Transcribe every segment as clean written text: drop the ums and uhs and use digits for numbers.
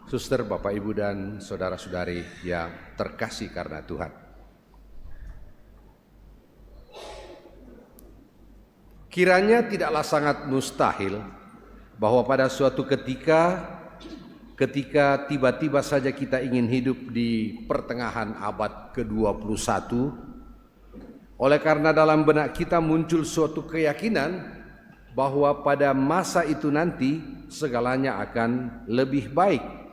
Suster, Bapak, Ibu, dan saudara-saudari yang terkasih karena Tuhan. Kiranya tidaklah sangat mustahil bahwa pada suatu ketika tiba-tiba saja kita ingin hidup di pertengahan abad ke-21, oleh karena dalam benak kita muncul suatu keyakinan bahwa pada masa itu nanti segalanya akan lebih baik.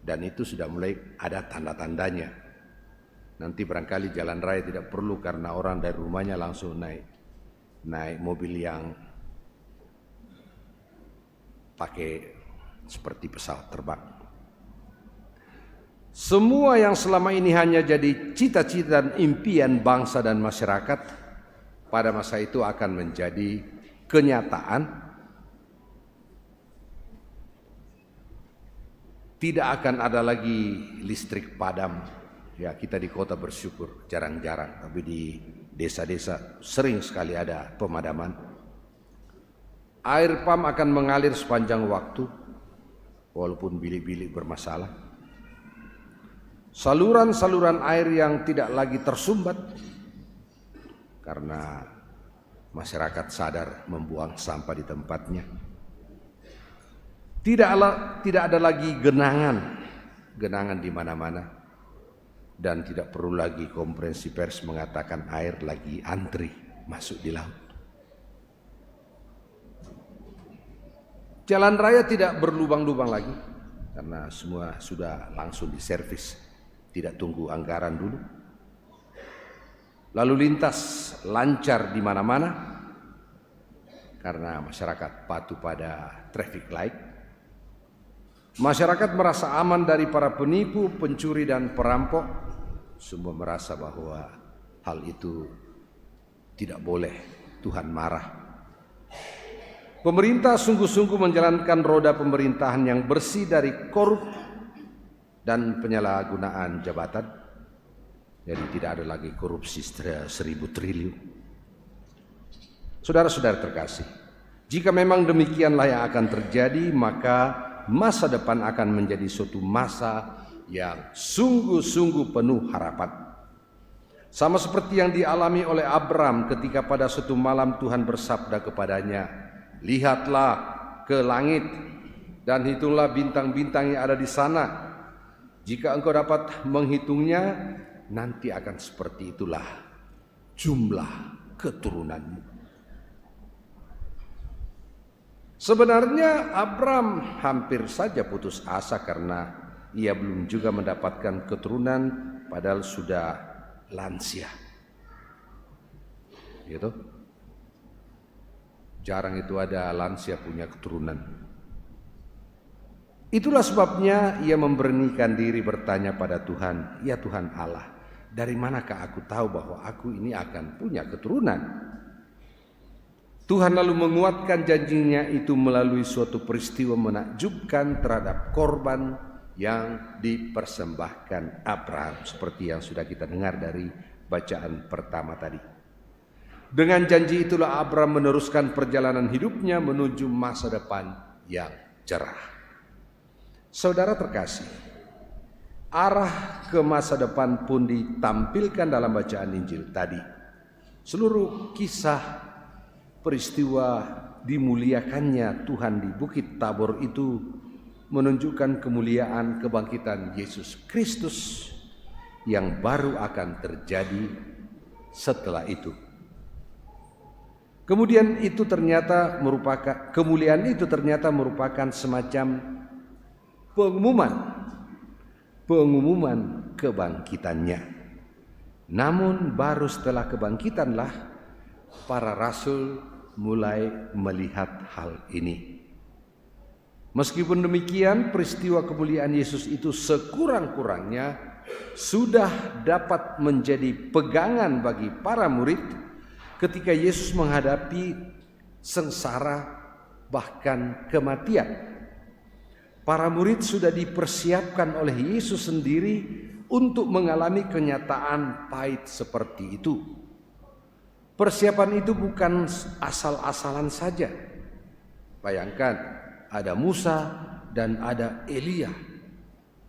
Dan itu sudah mulai ada tanda-tandanya. Nanti barangkali jalan raya tidak perlu karena orang dari rumahnya langsung naik mobil yang pakai seperti pesawat terbang. Semua yang selama ini hanya jadi cita-cita dan impian bangsa dan masyarakat pada masa itu akan menjadi kenyataan. Tidak akan ada lagi listrik padam. Ya, kita di kota bersyukur jarang-jarang, tapi di desa-desa sering sekali ada pemadaman. Air pam akan mengalir sepanjang waktu, walaupun bilik-bilik bermasalah. Saluran-saluran air yang tidak lagi tersumbat, karena masyarakat sadar membuang sampah di tempatnya. Tidak ada lagi genangan di mana-mana, dan tidak perlu lagi konferensi pers mengatakan air lagi antri masuk di laut. Jalan raya tidak berlubang-lubang lagi karena semua sudah langsung diservis, tidak tunggu anggaran dulu. Lalu lintas lancar di mana-mana karena masyarakat patuh pada traffic light. Masyarakat merasa aman dari para penipu, pencuri, dan perampok. Semua merasa bahwa hal itu tidak boleh, Tuhan marah. Pemerintah sungguh-sungguh menjalankan roda pemerintahan yang bersih dari korup dan penyalahgunaan jabatan. Jadi tidak ada lagi korupsi 1.000 triliun. Saudara-saudara terkasih, jika memang demikianlah yang akan terjadi, maka masa depan akan menjadi suatu masa yang sungguh-sungguh penuh harapan. Sama seperti yang dialami oleh Abram ketika pada suatu malam Tuhan bersabda kepadanya, "Lihatlah ke langit dan hitunglah bintang-bintang yang ada di sana. Jika engkau dapat menghitungnya, nanti akan seperti itulah jumlah keturunanmu." Sebenarnya Abram hampir saja putus asa karena ia belum juga mendapatkan keturunan padahal sudah lansia. Gitu. Jarang itu ada lansia punya keturunan. Itulah sebabnya ia memberanikan diri bertanya pada Tuhan, "Ya Tuhan Allah, dari manakah aku tahu bahwa aku ini akan punya keturunan?" Tuhan lalu menguatkan janjinya itu melalui suatu peristiwa menakjubkan terhadap korban yang dipersembahkan Abraham, seperti yang sudah kita dengar dari bacaan pertama tadi. Dengan janji itulah Abraham meneruskan perjalanan hidupnya menuju masa depan yang cerah. Saudara terkasih, arah ke masa depan pun ditampilkan dalam bacaan Injil tadi. Seluruh kisah peristiwa dimuliakannya Tuhan di Bukit Tabor itu menunjukkan kemuliaan kebangkitan Yesus Kristus yang baru akan terjadi setelah itu. Kemuliaan itu ternyata merupakan semacam pengumuman kebangkitannya. Namun baru setelah kebangkitanlah para rasul mulai melihat hal ini. Meskipun demikian, peristiwa kemuliaan Yesus itu sekurang-kurangnya sudah dapat menjadi pegangan bagi para murid ketika Yesus menghadapi sengsara bahkan kematian. Para murid sudah dipersiapkan oleh Yesus sendiri untuk mengalami kenyataan pahit seperti itu. Persiapan itu bukan asal-asalan saja. Bayangkan, ada Musa dan ada Elia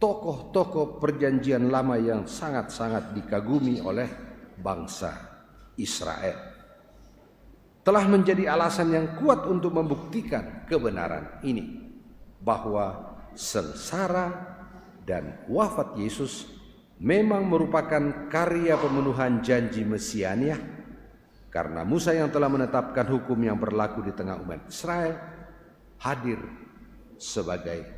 tokoh-tokoh perjanjian lama yang sangat-sangat dikagumi oleh bangsa Israel, telah menjadi alasan yang kuat untuk membuktikan kebenaran ini, bahwa sengsara dan wafat Yesus memang merupakan karya pemenuhan janji Mesianiah, karena Musa yang telah menetapkan hukum yang berlaku di tengah umat Israel hadir sebagai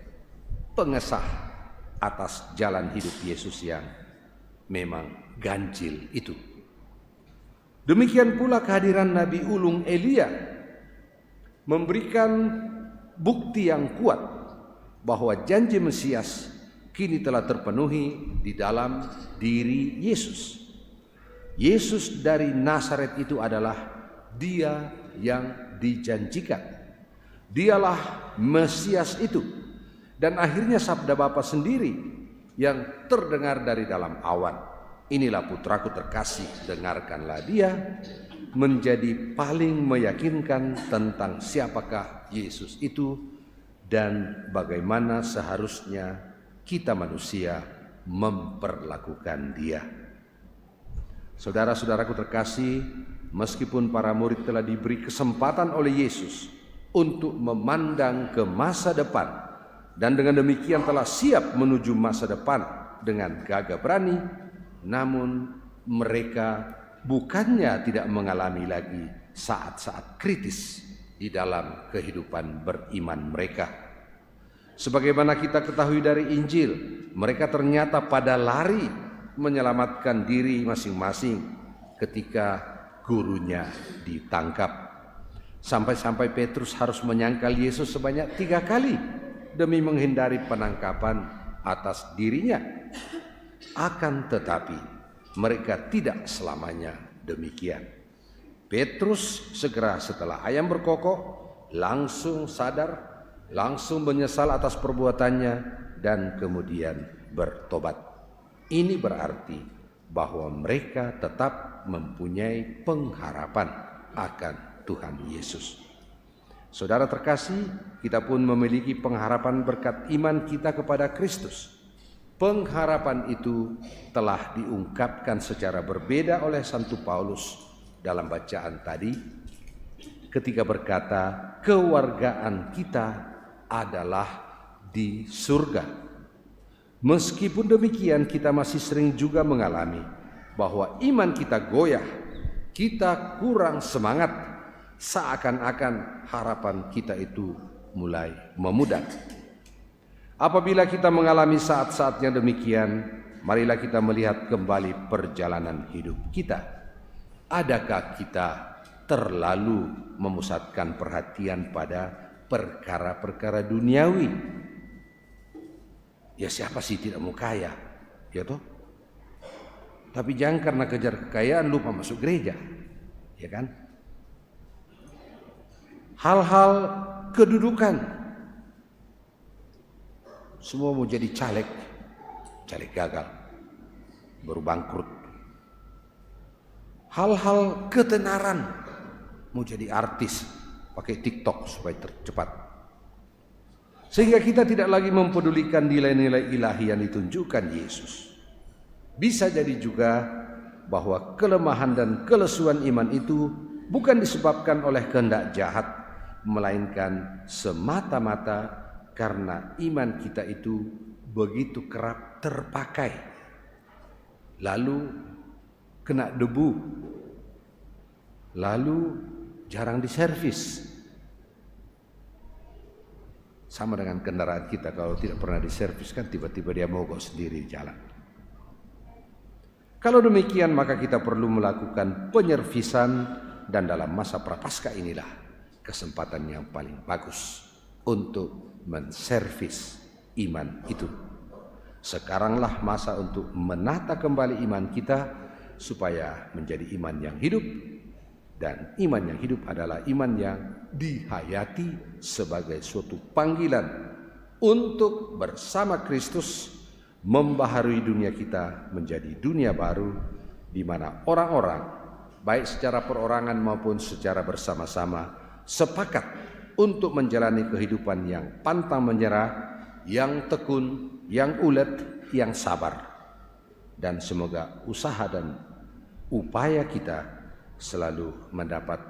pengesah atas jalan hidup Yesus yang memang ganjil itu. Demikian pula kehadiran Nabi ulung Elia memberikan bukti yang kuat bahwa janji Mesias kini telah terpenuhi di dalam diri Yesus. Yesus dari Nazaret itu adalah Dia yang dijanjikan. Dialah Mesias itu. Dan akhirnya sabda Bapa sendiri yang terdengar dari dalam awan. Inilah putraku terkasih, dengarkanlah dia, menjadi paling meyakinkan tentang siapakah Yesus itu dan bagaimana seharusnya kita manusia memperlakukan dia. Saudara-saudaraku terkasih, meskipun para murid telah diberi kesempatan oleh Yesus untuk memandang ke masa depan, dan dengan demikian telah siap menuju masa depan dengan gagah berani, namun mereka bukannya tidak mengalami lagi saat-saat kritis di dalam kehidupan beriman mereka. Sebagaimana kita ketahui dari Injil, mereka ternyata pada lari menyelamatkan diri masing-masing ketika gurunya ditangkap. Sampai-sampai Petrus harus menyangkal Yesus sebanyak 3 kali demi menghindari penangkapan atas dirinya. Akan tetapi mereka tidak selamanya demikian. Petrus segera setelah ayam berkokok langsung sadar, langsung menyesal atas perbuatannya dan kemudian bertobat. Ini berarti bahwa mereka tetap mempunyai pengharapan akan Tuhan Yesus. Saudara terkasih, kita pun memiliki pengharapan berkat iman kita kepada Kristus. Pengharapan itu telah diungkapkan secara berbeda oleh Santo Paulus dalam bacaan tadi ketika berkata, kewargaan kita adalah di surga. Meskipun demikian, kita masih sering juga mengalami bahwa iman kita goyah, kita kurang semangat, seakan-akan harapan kita itu mulai memudar. Apabila kita mengalami saat-saat yang demikian, marilah kita melihat kembali perjalanan hidup kita. Adakah kita terlalu memusatkan perhatian pada perkara-perkara duniawi? Ya, siapa sih tidak mau kaya, ya toh? Tapi jangan karena kejar kekayaan lupa masuk gereja, ya kan? Hal-hal kedudukan, semua mau jadi caleg gagal, baru bangkrut. Hal-hal ketenaran, mau jadi artis, pakai TikTok supaya tercepat. Sehingga kita tidak lagi mempedulikan nilai-nilai ilahi yang ditunjukkan Yesus. Bisa jadi juga bahwa kelemahan dan kelesuan iman itu bukan disebabkan oleh kehendak jahat, melainkan semata-mata karena iman kita itu begitu kerap terpakai, lalu kena debu, lalu jarang diservis. Sama dengan kendaraan kita, kalau tidak pernah diservis kan tiba-tiba dia mogok sendiri di jalan. Kalau demikian, maka kita perlu melakukan penyervisan, dan dalam masa prapaskah inilah kesempatan yang paling bagus untuk menservis iman itu. Sekaranglah masa untuk menata kembali iman kita supaya menjadi iman yang hidup, dan iman yang hidup adalah iman yang dihayati sebagai suatu panggilan untuk bersama Kristus membaharui dunia kita menjadi dunia baru, di mana orang-orang baik secara perorangan maupun secara bersama-sama sepakat untuk menjalani kehidupan yang pantang menyerah, yang tekun, yang ulet, yang sabar. Dan semoga usaha dan upaya kita selalu mendapat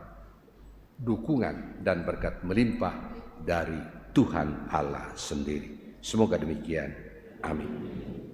dukungan dan berkat melimpah dari Tuhan Allah sendiri. Semoga demikian. Amin.